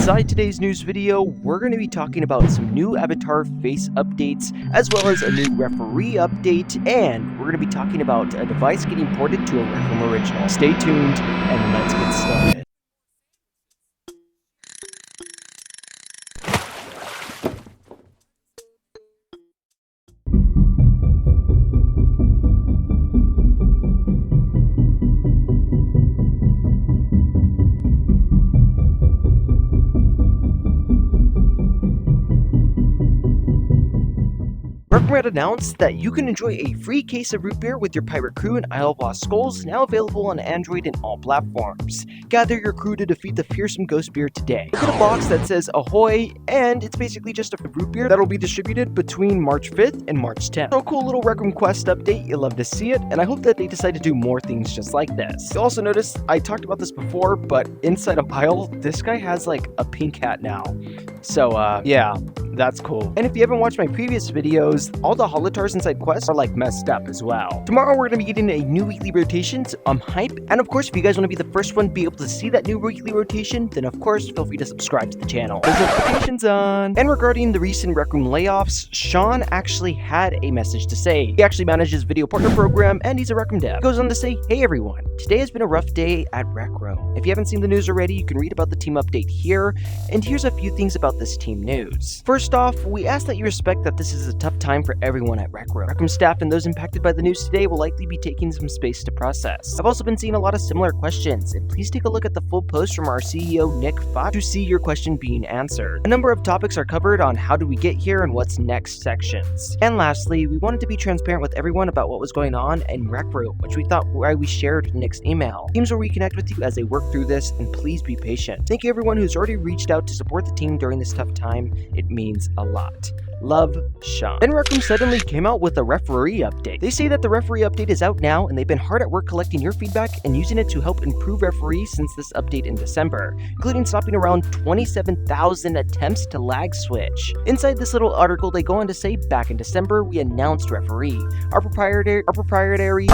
Inside today's news video, we're going to be talking about some new avatar face updates, as well as a new referee update, and we're going to be talking about a device getting ported to a Rec Room original. Stay tuned, and let's get started. Rec Room had announced that you can enjoy a free case of root beer with your pirate crew in Isle of Lost Skulls, now available on Android and all platforms. Gather your crew to defeat the fearsome ghost beer today. Look at a box that says ahoy, and it's basically just a root beer that'll be distributed between March 5th and March 10th. So a cool little Rec Room quest update, you'll love to see it, and I hope that they decide to do more things just like this. You'll also notice, I talked about this before, but inside of Isle, this guy has like a pink hat now. So yeah, that's cool. And if you haven't watched my previous videos, all the holotars inside quests are like messed up as well. Tomorrow we're going to be getting a new weekly rotation, so I'm hype. And of course, if you guys want to be the first one to be able to see that new weekly rotation, then of course feel free to subscribe to the channel. There's notifications on. And regarding the recent Rec Room layoffs, Sean actually had a message to say. He actually manages video partner program and he's a Rec Room dev. He goes on to say, "Hey everyone, today has been a rough day at Rec Room. If you haven't seen the news already, you can read about the team update here. And here's a few things about this team news. First off, we ask that you respect that this is a tough time for everyone at Rec Room. Rec Room staff and those impacted by the news today will likely be taking some space to process. I've also been seeing a lot of similar questions, and please take a look at the full post from our CEO Nick Fox to see your question being answered. A number of topics are covered on how do we get here and what's next sections. And lastly, we wanted to be transparent with everyone about what was going on in Rec Room, which we thought why we shared Nick's email. Teams will reconnect with you as they work through this, and please be patient. Thank you everyone who's already reached out to support the team during this tough time. It means a lot. Love, Sean." Then Rec Room suddenly came out with a referee update. They say that the referee update is out now, and they've been hard at work collecting your feedback and using it to help improve referees since this update in December, including stopping around 27,000 attempts to lag switch. Inside this little article, they go on to say, "Back in December, we announced referee, our proprietary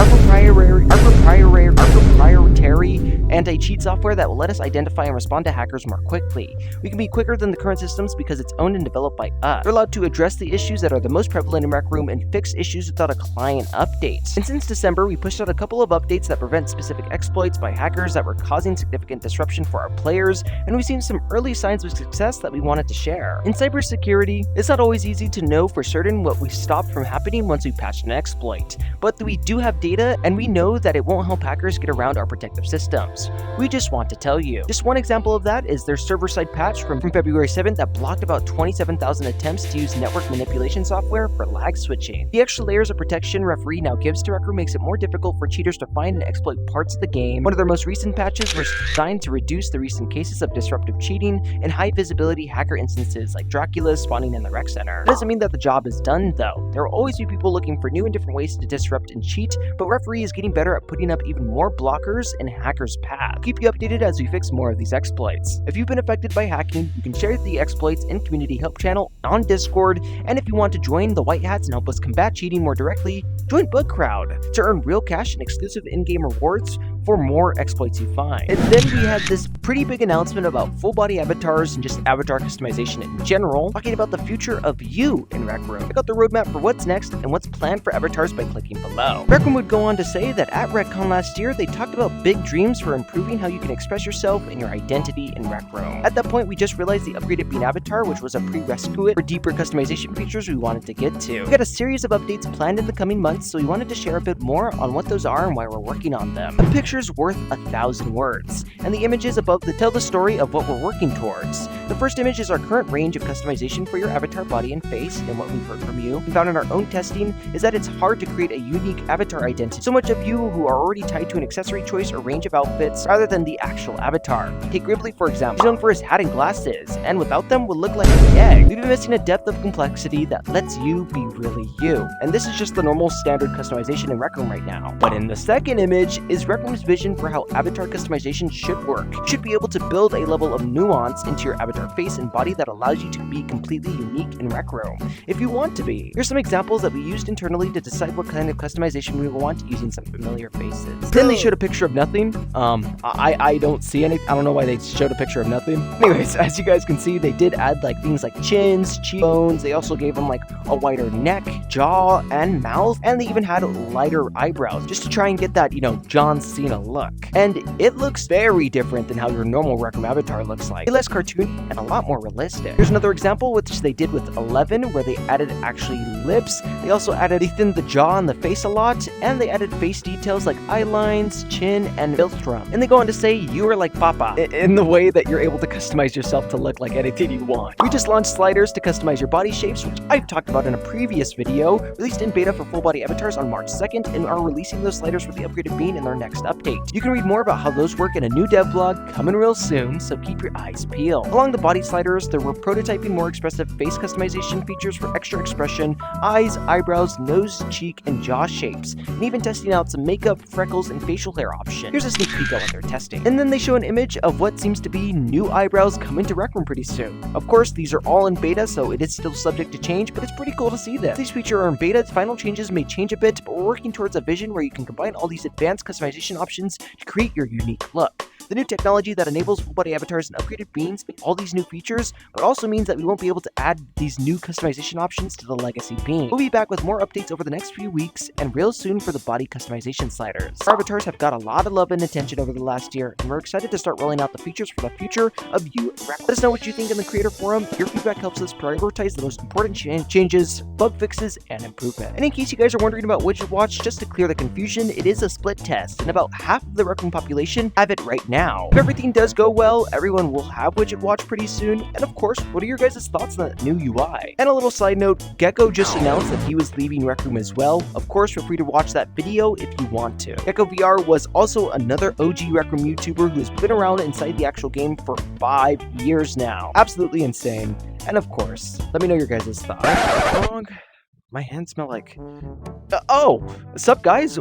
anti-cheat software that will let us identify and respond to hackers more quickly. We can be quicker than the current systems because it's owned and developed by us. They're allowed to address the issues that are the most prevalent in Rec Room and fix issues without a client update. And since December, we pushed out a couple of updates that prevent specific exploits by hackers that were causing significant disruption for our players, and we've seen some early signs of success that we wanted to share. In cybersecurity, it's not always easy to know for certain what we stopped from happening once we patched an exploit, but we do have data, and we know that it won't help hackers get around our protective systems. We just want to tell you." Just one example of that is their server-side patch from February 7th that blocked about 27,000 attempts to use network manipulation software for lag switching. The extra layers of protection referee now gives to Rec Room makes it more difficult for cheaters to find and exploit parts of the game. One of their most recent patches was designed to reduce the recent cases of disruptive cheating and high visibility hacker instances like Dracula spawning in the rec center. That doesn't mean that the job is done though. There will always be people looking for new and different ways to disrupt and cheat, but referee is getting better at putting up even more blockers in hackers' path. Keep you updated as we fix more of these exploits. If you've been affected by hacking, you can share the exploits in community help channel on Discord, and if you want to join the White Hats and help us combat cheating more directly, join Bug Crowd to earn real cash and exclusive in-game rewards for more exploits you find. And then we had this pretty big announcement about full body avatars and just avatar customization in general, talking about the future of you in Rec Room. Check out the roadmap for what's next and what's planned for avatars by clicking below. Rec Room would go on to say that at RecCon last year, they talked about big dreams for improving how you can express yourself and your identity in Rec Room. At that point, we just realized the upgraded Bean avatar, which was a prerequisite for deeper customization features we wanted to get to. We got a series of updates planned in the coming months, so we wanted to share a bit more on what those are and why we're working on them. A picture's worth 1,000 words, and the images above tell the story of what we're working towards. The first image is our current range of customization for your avatar body and face, and what we've heard from you and found in our own testing is that it's hard to create a unique avatar identity. So much of you who are already tied to an accessory choice or range of outfits rather than the actual avatar. Take Gribbly for example. He's known for his hat and glasses, and without them would look like an egg. We've been missing a depth of complexity that lets you be really you. And this is just the normal standard customization in Rec Room right now. But in the second image is Rec Room's vision for how avatar customization should work. You should be able to build a level of nuance into your avatar face and body that allows you to be completely unique in Rec Room, if you want to be. Here's some examples that we used internally to decide what kind of customization we want using some familiar faces. Then they showed a picture of nothing. I don't see any. I don't know why they showed a picture of nothing. Anyways, as you guys can see, they did add like things like chins, cheekbones. They also gave them like a wider neck, jaw, and mouth, and they even had lighter eyebrows just to try and get that, John Cena look. And it looks very different than how your normal Rec Room avatar looks like. Less cartoony and a lot more realistic. Here's another example which they did with 11, where they added actually lips. They also added, they thinned the jaw and the face a lot, and they added face details like eye lines, chin, and philtrum. And they go on to say you are like Papa in the way that you're able to customize yourself to look like anything you want. We just launched sliders to customize your body shapes, which I've talked about in a previous video, released in beta for full body avatars on March 2nd, and are releasing those sliders for the upgraded bean in their next update. You can read more about how those work in a new dev blog coming real soon, so keep your eyes peeled. Along the body sliders, there were prototyping more expressive face customization features for extra expression, eyes, eyebrows, nose, cheek, and jaw shapes, and even testing out some makeup, freckles, and facial hair options. Here's a sneak peek at what they're testing. And then they show an image of what seems to be new eyebrows coming to Rec Room pretty soon. Of course, these are all in beta, so it is still subject to change, but it's pretty cool to see this. These features are in beta, final changes may change a bit, but we're working towards a vision where you can combine all these advanced customization options to create your unique look. The new technology that enables full-body avatars and upgraded beans with all these new features, but also means that we won't be able to add these new customization options to the legacy bean. We'll be back with more updates over the next few weeks, and real soon for the body customization sliders. Our avatars have got a lot of love and attention over the last year, and we're excited to start rolling out the features for the future of you. Let us know what you think in the creator forum. Your feedback helps us prioritize the most important changes, bug fixes, and improvement. And in case you guys are wondering about Widget Watch, just to clear the confusion, it is a split test, and about half of the Rec Room population have it right now. If everything does go well, everyone will have Widget Watch pretty soon, and of course, what are your guys' thoughts on that new UI? And a little side note, Gecko just announced that he was leaving Rec Room as well. Of course, feel free to watch that video if you want to. Gecko VR was also another OG Rec Room YouTuber who has been around inside the actual game for 5 years now. Absolutely insane. And of course, let me know your guys' thoughts. My hands smell like... oh! What's up, guys?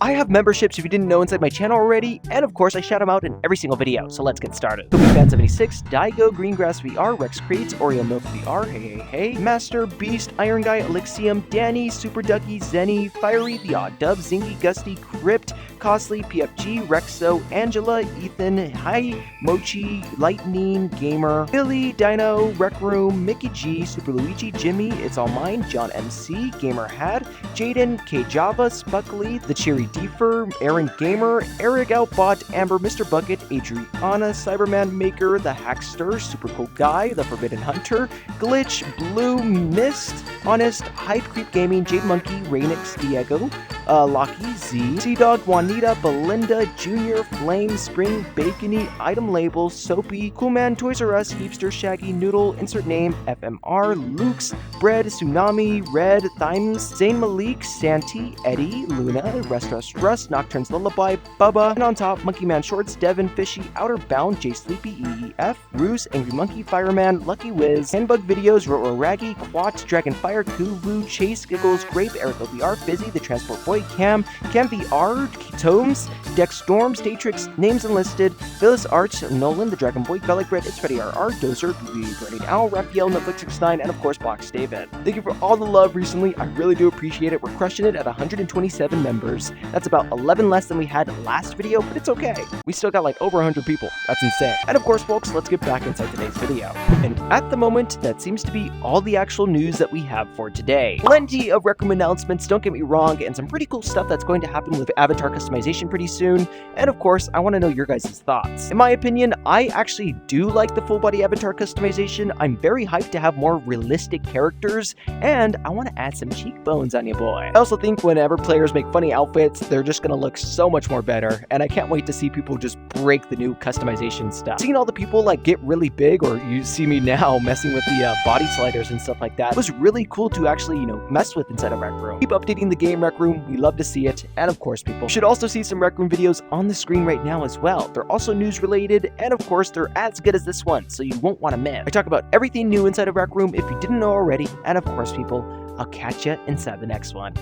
I have memberships if you didn't know inside my channel already, and of course I shout them out in every single video, so let's get started. Fan76, Daigo, Greengrass VR, Rex Crates, Oreo Milk VR, hey, Master, Beast, Iron Guy, Elixium, Danny, Super Ducky, Zenny, Fiery, The Odd Dub, Zingy, Gusty, Crypt, Costly, PFG, Rexo, Angela, Ethan, Hi, Mochi, Lightning, Gamer, Billy, Dino, Rec Room, Mickey G, Super Luigi, Jimmy, It's All Mine, John MC, Gamer Had, Jaden, K Java, Spuckly, The Cherry Deefer, Aaron Gamer, Eric Outbot, Amber, Mr. Bucket, Adriana, Cyberman Maker, The Hackster, Super Cool Guy, The Forbidden Hunter, Glitch, Blue, Mist, Honest, Hype Creep Gaming, Jade Monkey, Rainix, Diego, Locky, Z, Sea Dog, Juanita, Belinda, Junior, Flame, Spring, Bacony, Item Label, Soapy, Coolman, Toys R Us, Heapster, Shaggy, Noodle, Insert Name, FMR, Luke's, Bread, Tsunami, Red, Thymes, Zayn Malik, Santi, Eddie, Luna, Rust, Nocturne's Lullaby, Bubba, and on top, Monkey Man Shorts, Devin, Fishy, Outer Bound, J Sleepy, EEF, Roos, Angry Monkey, Fireman, Lucky Wiz, Handbug Videos, Roro Raggy, Quat, Dragonfire, Kulu, Chase, Giggles, Grape, Eric VR, Fizzy, The Transport Boy, Cam VR, Tomes, Dex Storm, Statrix, Names Enlisted, Phyllis Arts, Nolan, The Dragon Boy, Bellic Red, It's Freddy RR, Dozer, BB, Burning Owl, Raphael, Netflix 69, and of course, Box David. Thank you for all the love recently. I really do appreciate it. We're crushing it at 127 members. That's about 11 less than we had last video, but it's okay. We still got like over 100 people. That's insane. And of course, folks, let's get back inside today's video. And at the moment, that seems to be all the actual news that we have for today. Plenty of Rec Room announcements, don't get me wrong, and some pretty cool stuff that's going to happen with avatar customization pretty soon. And of course, I want to know your guys' thoughts. In my opinion, I actually do like the full body avatar customization. I'm very hyped to have more realistic characters, and I want to add some cheekbones on you, boy. I also think whenever players make funny outfits, they're just gonna look so much more better, and I can't wait to see people just break the new customization stuff. Seeing all the people like get really big, or you see me now messing with the body sliders and stuff like that, was really cool to actually, mess with inside of Rec Room. Keep updating the game, Rec Room. We love to see it, and of course, people should also see some Rec Room videos on the screen right now as well. They're also news related, and of course, they're as good as this one, so you won't want to miss. I talk about everything new inside of Rec Room if you didn't know already, and of course, people, I'll catch you inside the next one.